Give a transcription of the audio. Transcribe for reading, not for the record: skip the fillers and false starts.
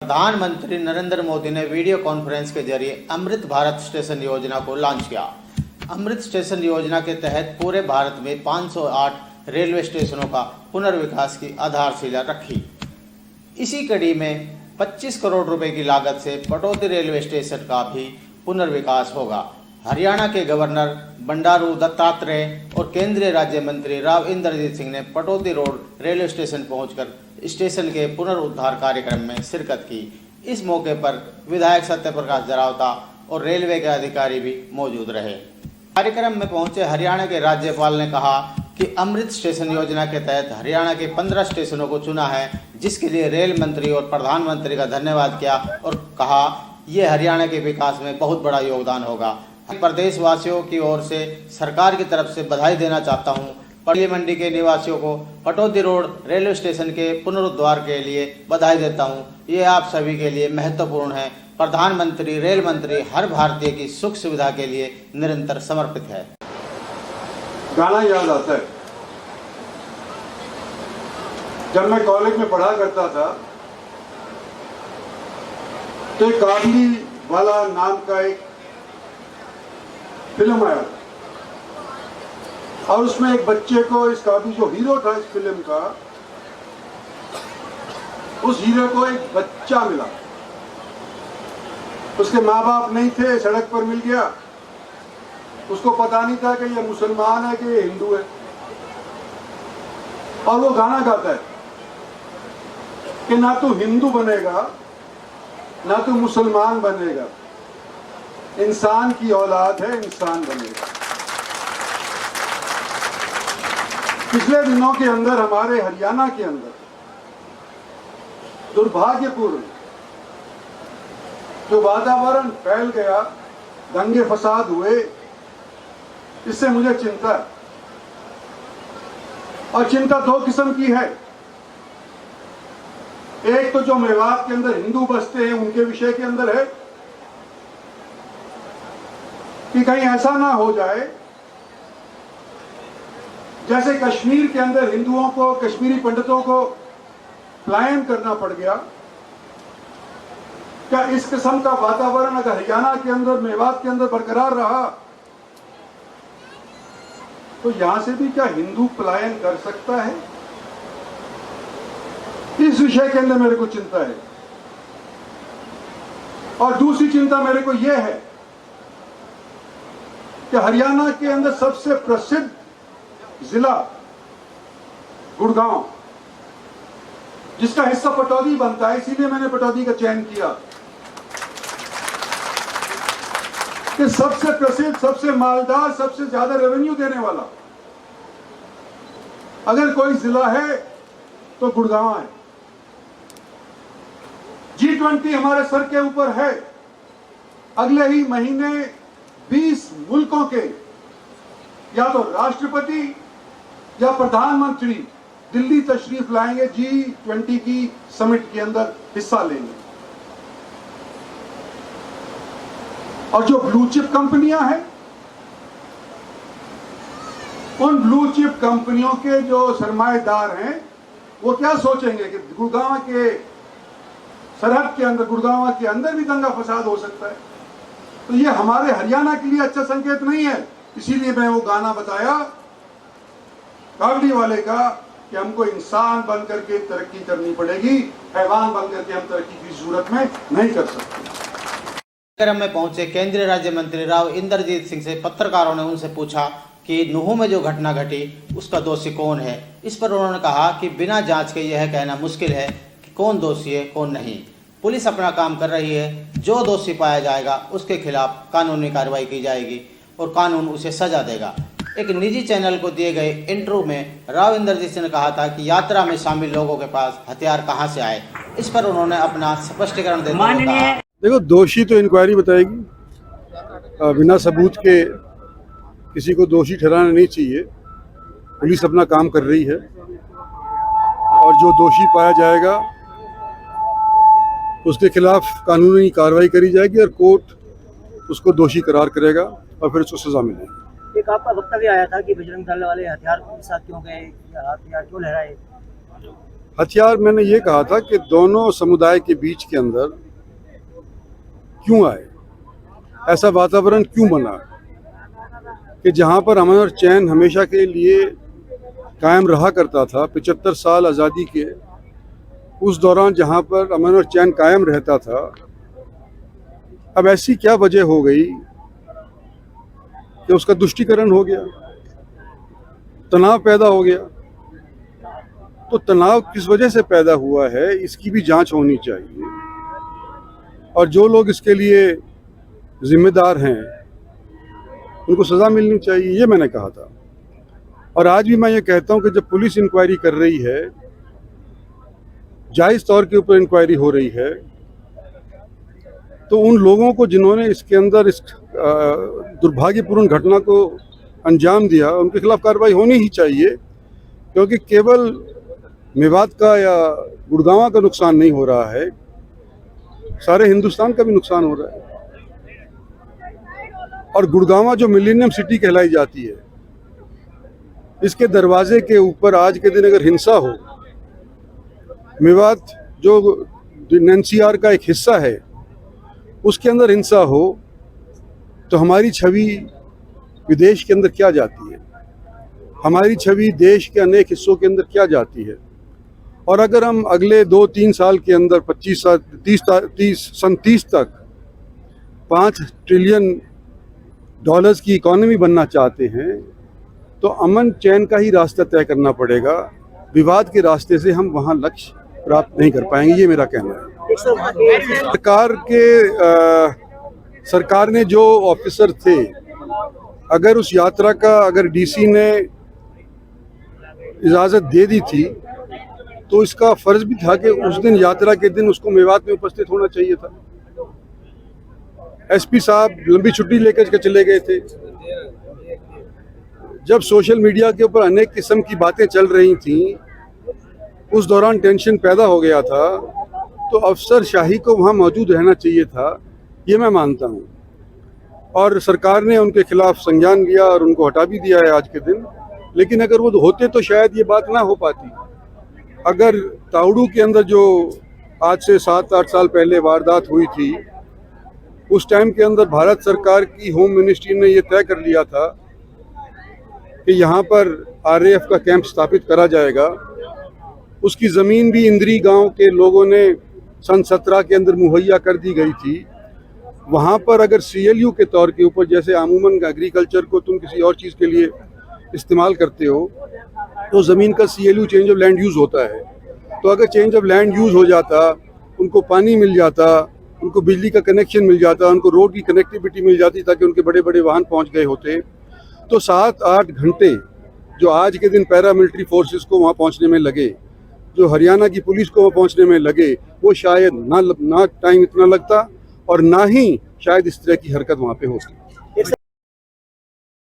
प्रधानमंत्री नरेंद्र मोदी ने video conference के जरिए अमृत भारत स्टेशन योजना को लॉन्च किया। अमृत स्टेशन योजना के तहत पूरे भारत में 508 रेलवे स्टेशनों का पुनर्विकास की आधारशिला रखी। इसी कड़ी में 25 करोड़ रुपए की लागत से पटौदी रेलवे स्टेशन का भी पुनर्विकास होगा। हरियाणा के गवर्नर बंडारू दत्तात्रेय और केंद्रीय राज्य मंत्री राव इंद्रजीत सिंह ने पटौदी रोड रेलवे स्टेशन पहुंचकर स्टेशन के पुनरुद्धार कार्यक्रम में शिरकत की। इस मौके पर विधायक सत्यप्रकाश जरावता और रेलवे के अधिकारी भी मौजूद रहे। कार्यक्रम में पहुंचे हरियाणा के राज्यपाल ने कहा कि अमृत स्टेशन योजना के तहत हरियाणा के 15 स्टेशनों को चुना है, जिसके लिए रेल मंत्री और प्रधानमंत्री का धन्यवाद किया और कहा यह हरियाणा के विकास में बहुत बड़ा योगदान होगा। प्रदेशवासियों की ओर से सरकार की तरफ से बधाई देना चाहता हूं। पड़ली मंडी के निवासियों को पटौदी रोड रेलवे स्टेशन के पुनरुद्धार के लिए बधाई देता हूं। ये आप सभी के लिए महत्वपूर्ण है। प्रधानमंत्री रेल मंत्री हर भारतीय की सुख सुविधा के लिए निरंतर समर्पित है। गाना याद आता है, जब मैं कॉलेज में पढ़ा करता था तो एक काबली वाला नाम का एक फिल्म आया और उसमें एक बच्चे को, इस काबली जो हीरो था इस फिल्म का, उस हीरो को एक बच्चा मिला। उसके माँ बाप नहीं थे, सड़क पर मिल गया। उसको पता नहीं था कि ये मुसलमान है कि ये हिंदू है। और वो गाना गाता है कि ना तू हिंदू बनेगा ना तू मुसलमान बनेगा, इंसान की औलाद है, इंसान बनेगा। पिछले दिनों के अंदर हमारे हरियाणा के अंदर दुर्भाग्यपूर्ण जो वातावरण फैल गया, दंगे फसाद हुए, इससे मुझे चिंता है। और चिंता दो किस्म की है। एक तो जो मेवात के अंदर हिंदू बसते हैं उनके विषय के अंदर है कि कहीं ऐसा ना हो जाए जैसे कश्मीर के अंदर हिंदुओं को, कश्मीरी पंडितों को पलायन करना पड़ गया। क्या इस किस्म का वातावरण अगर हरियाणा के अंदर, मेवात के अंदर बरकरार रहा तो यहां से भी क्या हिंदू पलायन कर सकता है? इस विषय के अंदर मेरे को चिंता है। और दूसरी चिंता मेरे को यह है कि हरियाणा के अंदर सबसे प्रसिद्ध जिला गुड़गांव, जिसका हिस्सा पटौदी बनता है, इसीलिए मैंने पटौदी का चयन किया कि सबसे प्रसिद्ध, सबसे मालदार, सबसे ज्यादा रेवेन्यू देने वाला अगर कोई जिला है तो गुड़गांव है। G20 हमारे सर के ऊपर है। अगले ही महीने 20 मुल्कों के या तो राष्ट्रपति या प्रधानमंत्री दिल्ली तशरीफ लाएंगे, G20 की समिट के अंदर हिस्सा लेंगे। और जो ब्लू चिप कंपनियां हैं, उन ब्लू चिप कंपनियों के जो सरमाएदार हैं, वो क्या सोचेंगे कि गुड़गांव के सरहद के अंदर, गुड़गांव के अंदर भी दंगा फसाद हो सकता है। तो ये हमारे हरियाणा के लिए अच्छा संकेत नहीं है। इसीलिए मैं वो गाना बताया काबली वाले का कि हमको इंसान बन करके तरक्की करनी पड़ेगी, हैवान बन करके हम तरक्की की सूरत में नहीं कर सकते। कार्यक्रम में पहुंचे केंद्रीय राज्य मंत्री राव इंद्रजीत सिंह से पत्रकारों ने उनसे पूछा कि नूह में जो घटना घटी उसका दोषी कौन है। इस पर उन्होंने कहा कि बिना जांच के यह कहना मुश्किल है कि कौन दोषी है कौन नहीं। पुलिस अपना काम कर रही है। जो दोषी पाया जाएगा उसके खिलाफ कानूनी कार्रवाई की जाएगी और कानून उसे सजा देगा। एक निजी चैनल को दिए गए इंटरव्यू में राव इंद्रजीत सिंह ने कहा था कि यात्रा में शामिल लोगों के पास हथियार कहां से आए। इस पर उन्होंने अपना स्पष्टीकरण देते हुए कहा, देखो, दोषी तो इंक्वायरी बताएगी। बिना सबूत के किसी को दोषी ठहराना नहीं चाहिए। पुलिस अपना काम कर रही है और जो दोषी पाया जाएगा उसके खिलाफ कानूनी कार्रवाई करी जाएगी और कोर्ट उसको दोषी करार करेगा और फिर उसको सजा मिलेगी। एक आपका वक्तव्य आया था कि बजरंग दल वाले हथियार के साथ क्यों गए, हथियार क्यों लहराए? हथियार मैंने ये कहा था कि दोनों समुदाय के बीच के अंदर क्यों आए, ऐसा वातावरण क्यों बना कि जहाँ पर अमन और चैन हमेशा के लिए कायम रहा करता था। 75 साल आज़ादी के उस दौरान जहाँ पर अमन और चैन कायम रहता था, अब ऐसी क्या वजह हो गई कि उसका तुष्टीकरण हो गया, तनाव पैदा हो गया। तो तनाव किस वजह से पैदा हुआ है, इसकी भी जांच होनी चाहिए, और जो लोग इसके लिए जिम्मेदार हैं उनको सज़ा मिलनी चाहिए, ये मैंने कहा था। और आज भी मैं ये कहता हूँ कि जब पुलिस इंक्वायरी कर रही है, जायज़ तौर के ऊपर इंक्वायरी हो रही है, तो उन लोगों को जिन्होंने इसके अंदर इस दुर्भाग्यपूर्ण घटना को अंजाम दिया, उनके खिलाफ कार्रवाई होनी ही चाहिए, क्योंकि केवल मेवात का या गुड़गांव का नुकसान नहीं हो रहा है, सारे हिंदुस्तान का भी नुकसान हो रहा है। और गुड़गांव जो मिलेनियम सिटी कहलाई जाती है, इसके दरवाजे के ऊपर आज के दिन अगर हिंसा हो, मेवात जो एनसीआर का एक हिस्सा है उसके अंदर हिंसा हो, तो हमारी छवि विदेश के अंदर क्या जाती है, हमारी छवि देश के अनेक हिस्सों के अंदर क्या जाती है। और अगर हम अगले 2-3 साल के अंदर 30 तक $5 ट्रिलियन की इकॉनमी बनना चाहते हैं, तो अमन चैन का ही रास्ता तय करना पड़ेगा। विवाद के रास्ते से हम वहाँ लक्ष्य प्राप्त नहीं कर पाएंगे, ये मेरा कहना है। सरकार ने जो ऑफिसर थे, अगर उस यात्रा का अगर डीसी ने इजाज़त दे दी थी, तो इसका फर्ज भी था कि उस दिन यात्रा के दिन उसको मेवात में उपस्थित होना चाहिए था। एसपी साहब लंबी छुट्टी लेकर के चले गए थे। जब सोशल मीडिया के ऊपर अनेक किस्म की बातें चल रही थीं, उस दौरान टेंशन पैदा हो गया था, तो अफसरशाही को वहाँ मौजूद रहना चाहिए था, ये मैं मानता हूँ। और सरकार ने उनके खिलाफ संज्ञान लिया और उनको हटा भी दिया है आज के दिन। लेकिन अगर वो होते तो शायद ये बात ना हो पाती। अगर ताउड़ू के अंदर जो आज से 7-8 साल पहले वारदात हुई थी, उस टाइम के अंदर भारत सरकार की होम मिनिस्ट्री ने ये तय कर लिया था कि यहाँ पर आरएएफ का कैंप स्थापित करा जाएगा। उसकी ज़मीन भी इंद्री गांव के लोगों ने सन 17 के अंदर मुहैया कर दी गई थी। वहाँ पर अगर सीएलयू के तौर के ऊपर, जैसे अमूमन एग्रीकल्चर को तुम किसी और चीज़ के लिए इस्तेमाल करते हो, तो ज़मीन का CLU change of land use होता है। तो अगर चेंज ऑफ लैंड यूज़ हो जाता, उनको पानी मिल जाता, उनको बिजली का कनेक्शन मिल जाता, उनको रोड की कनेक्टिविटी मिल जाती ताकि उनके बड़े बड़े वाहन पहुँच गए होते, तो 7-8 घंटे जो आज के दिन पैरामिलिट्री फोर्सेस को वहाँ पहुँचने में लगे, जो हरियाणा की पुलिस को वहाँ पहुँचने में लगे, वो शायद ना टाइम इतना लगता और ना ही शायद इस तरह की हरकत वहाँ पे होती।